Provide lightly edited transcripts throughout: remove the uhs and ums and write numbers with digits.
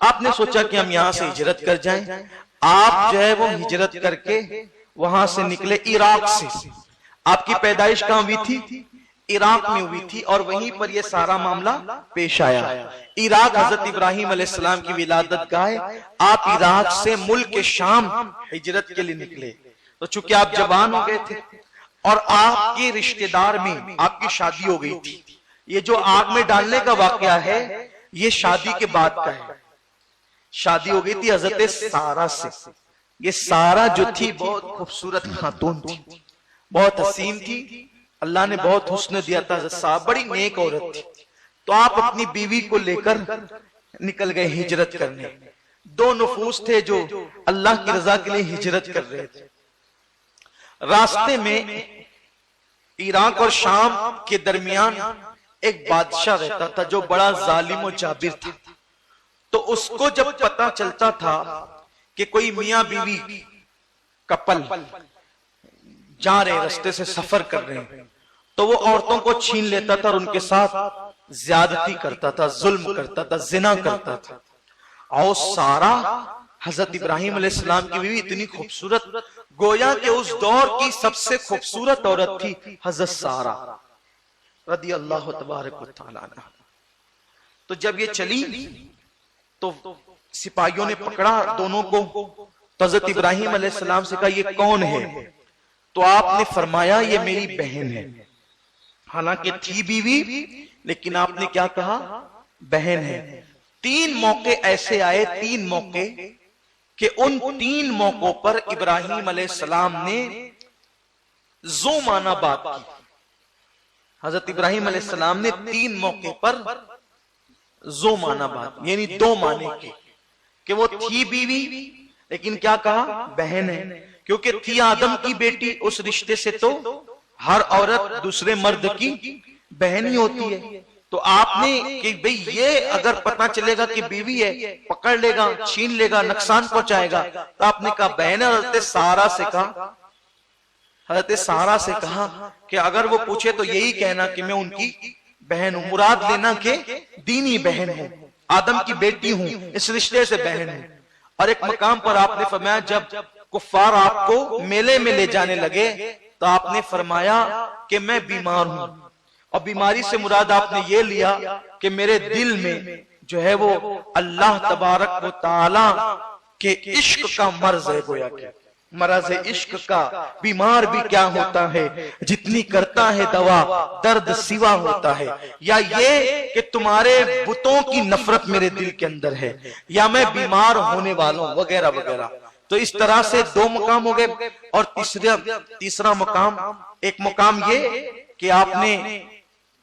آپ نے سوچا کہ ہم یہاں سے ہجرت کر جائیں. آپ جو ہے وہ ہجرت کر کے وہاں سے نکلے عراق سے. آپ کی پیدائش کہاں ہوئی تھی؟ عراق میں ہوئی تھی، اور وہیں پر یہ سارا معاملہ پیش آیا. عراق حضرت ابراہیم علیہ السلام کی ولادت گاہ ہے. آپ عراق سے ملک شام ہجرت کے لیے نکلے. تو چونکہ آپ جوان ہو گئے تھے اور آپ کے رشتہ دار میں آپ کی شادی ہو گئی تھی. یہ جو آگ میں ڈالنے کا واقعہ ہے یہ شادی کے بعد کا ہے. شادی ہو گئی تھی حضرت سارہ سے. یہ سارہ جو تھی بہت خوبصورت خاتون تھی، بہت حسین تھی. اللہ نے بہت حسن دیا تھا. حضرت سارہ بڑی نیک عورت تھی. تو آپ اپنی بیوی کو لے کر نکل گئے ہجرت کرنے. دو نفوس تھے جو اللہ کی رضا کے لیے ہجرت کر رہے تھے. راستے میں عراق اور شام کے درمیان ایک بادشاہ رہتا تھا جو بڑا ظالم و جابر تھا. تو اس کو جب پتا چلتا تھا کہ کوئی میاں بیوی کپل جا رہے راستے سے سفر کر رہے ہیں تو وہ عورتوں کو چھین لیتا تھا اور ان کے ساتھ زیادتی کرتا تھا، ظلم کرتا تھا، زنا کرتا تھا. اور سارا حضرت ابراہیم علیہ السلام کی بیوی اتنی خوبصورت، گویا کہ اس دور کی سب سے خوبصورت عورت تھی حضرت سارہ رضی اللہ تبارک و تعالی عنہ. تو جب یہ چلی تو سپاہیوں نے پکڑا دونوں کو. تو حضرت ابراہیم علیہ السلام سے کہا یہ کون ہے؟ تو آپ نے فرمایا یہ میری بہن ہے. حالانکہ تھی بیوی لیکن آپ نے کیا کہا؟ بہن ہے. 3 موقع ایسے آئے، 3 موقع کہ ان 3 موقعوں پر ابراہیم علیہ السلام نے زو معنی بات کی. حضرت ابراہیم علیہ السلام نے 3 موقع پر زو معنی بات، یعنی 2 معنی کے، کہ وہ تھی بیوی لیکن کیا کہا؟ بہن ہے. کیونکہ تھی آدم کی بیٹی، اس رشتے سے تو ہر عورت دوسرے مرد کی بہن ہی ہوتی ہے. تو آپ نے کہ بھئی یہ اگر پتہ چلے گا کہ بیوی ہے پکڑ لے گا، چھین لے گا، نقصان پہنچائے گا. تو آپ نے کہا بہن ہے. حضرت سارہ سے کہا کہ اگر وہ پوچھے تو یہی کہنا کہ میں ان کی بہن ہوں. مراد لینا کہ دینی بہن ہوں، آدم کی بیٹی ہوں، اس رشتے سے بہن ہوں. اور ایک مقام پر آپ نے فرمایا جب کفار آپ کو میلے میں لے جانے لگے تو آپ نے فرمایا کہ میں بیمار ہوں. اور بیماری سے مراد آپ نے یہ لیا کہ میرے دل میں جو ہے وہ اللہ تبارک و تعالی کے عشق کا مرض ہے. گویا کہ مرض عشق کا بیمار بھی کیا ہوتا ہے، جتنی کرتا ہے دوا درد سوا ہوتا ہے. یا یہ کہ تمہارے بتوں کی نفرت میرے دل کے اندر ہے، یا میں بیمار ہونے والوں وغیرہ وغیرہ. تو اس طرح سے 2 مقام ہو گئے. اور تیسرا مقام، ایک مقام یہ کہ آپ نے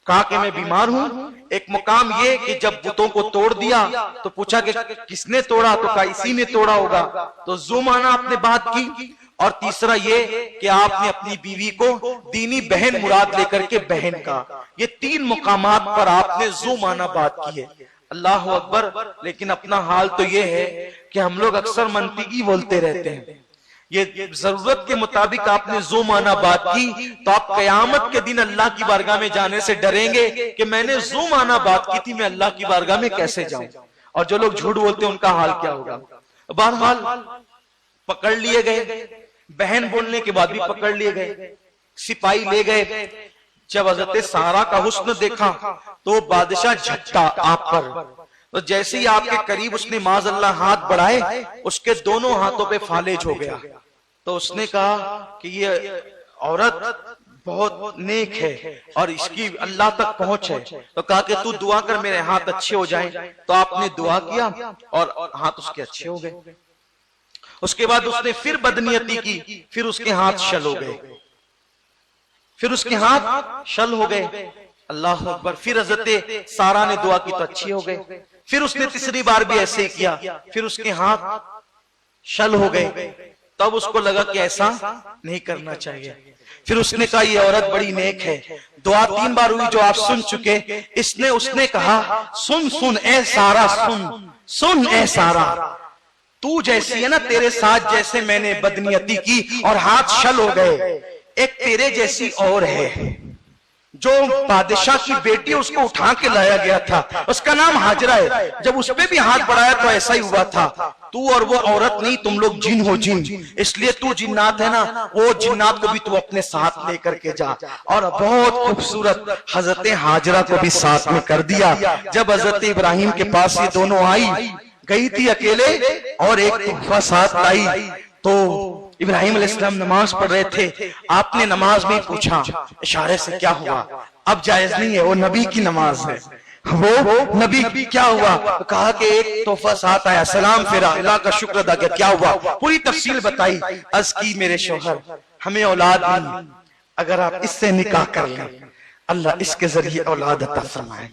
کہا کہ میں بیمار ہوں. ایک مقام یہ کہ جب بتوں کو توڑ دیا تو پوچھا کہ کس نے توڑا؟ تو کہا اسی نے توڑا ہوگا. تو زو معنی آپ نے بات کی. اور تیسرا یہ کہ آپ نے اپنی بیوی کو دینی بہن مراد لے کر کے بہن کہا. یہ 3 مقامات پر آپ نے زو معنی بات کی ہے. اللہ اکبر. لیکن اپنا حال تو یہ ہے کہ ہم لوگ اکثر منطقی بولتے رہتے ہیں. یہ ضرورت کے مطابق آپ نے زو معنی بات کی تو آپ قیامت کے دن اللہ کی بارگاہ میں جانے سے ڈریں گے کہ میں نے زو معنی بات کی تھی، میں اللہ کی بارگاہ میں کیسے جاؤں. اور جو لوگ جھوٹ بولتے ہیں ان کا حال کیا ہوگا. بہرحال پکڑ لیے گئے، بہن بولنے کے بعد بھی پکڑ لیے گئے، سپاہی لے گئے. جب حضرت سارہ کا حسن دیکھا تو بادشاہ جھٹا آپ پر. تو جیسے ہی آپ کے قریب اس نے معاذ اللہ ہاتھ بڑھائے اس کے دونوں ہاتھوں پہ فالج ہو گیا. تو اس نے کہا کہ یہ عورت بہت نیک ہے اور اس کی اللہ تک پہنچ ہے. تو کہا کہ تو دعا کر میرے ہاتھ اچھے ہو جائیں. تو آپ نے دعا کیا اور ہاتھ اس کے اچھے ہو گئے. اس کے بعد اس نے پھر بدنیتی کی، پھر اس کے ہاتھ شل ہو گئے، پھر اس کے ہاتھ شل ہو گئے. اللہ اکبر. پھر حضرت سارہ نے دعا کی تو اچھے ہو گئے. پھر اس نے تیسری بار بھی ایسے ہی کیا، پھر اس کے ہاتھ شل ہو گئے. تب اس کو لگا کہ ایسا نہیں کرنا چاہیے. پھر اس نے کہا یہ عورت بڑی نیک ہے. دعا 3 بار ہوئی جو آپ سن چکے. اس نے کہا سن سن اے سارہ، سن اے سارہ، تو جیسی ہے نا، تیرے ساتھ جیسے میں نے بدنیتی کی اور ہاتھ شل ہو گئے، ایک تیرے جیسی اور ہے. جو بادشاہ کی بیٹی اس کو اٹھا کے لایا گیا تھا، اس کا نام ہاجرہ ہے، جب اس پہ بھی ہاتھ بڑھایا تو ایسا ہی ہوا تھا، تو اور وہ عورت نہیں، تم لوگ جن ہو جن، اس لیے تو جنات ہے نا، وہ جنات کو بھی تو اپنے ساتھ لے کر کے جا۔ اور بہت خوبصورت حضرت ہاجرہ کو بھی ساتھ میں کر دیا۔ جب حضرت ابراہیم کے پاس یہ دونوں آئی، گئی تھی اکیلے اور ایک تحفہ ساتھ لائی، تو ابراہیم علیہ السلام نماز پڑھ رہے تھے، آپ نے نماز میں پوچھا اشارے سے کیا ہوا؟ اب جائز نہیں ہے، وہ نبی کی نماز ہے، وہ نبی کیا ہوا؟ کہا کہ ایک تحفہ ساتھ آیا، سلام پھیرا، اللہ کا شکر ادا کیا، کیا ہوا؟ پوری تفصیل بتائی، عرض کی میرے شوہر ہمیں اولاد نہیں، اگر آپ اس سے نکاح کر لیں اللہ اس کے ذریعے اولاد عطا فرمائے۔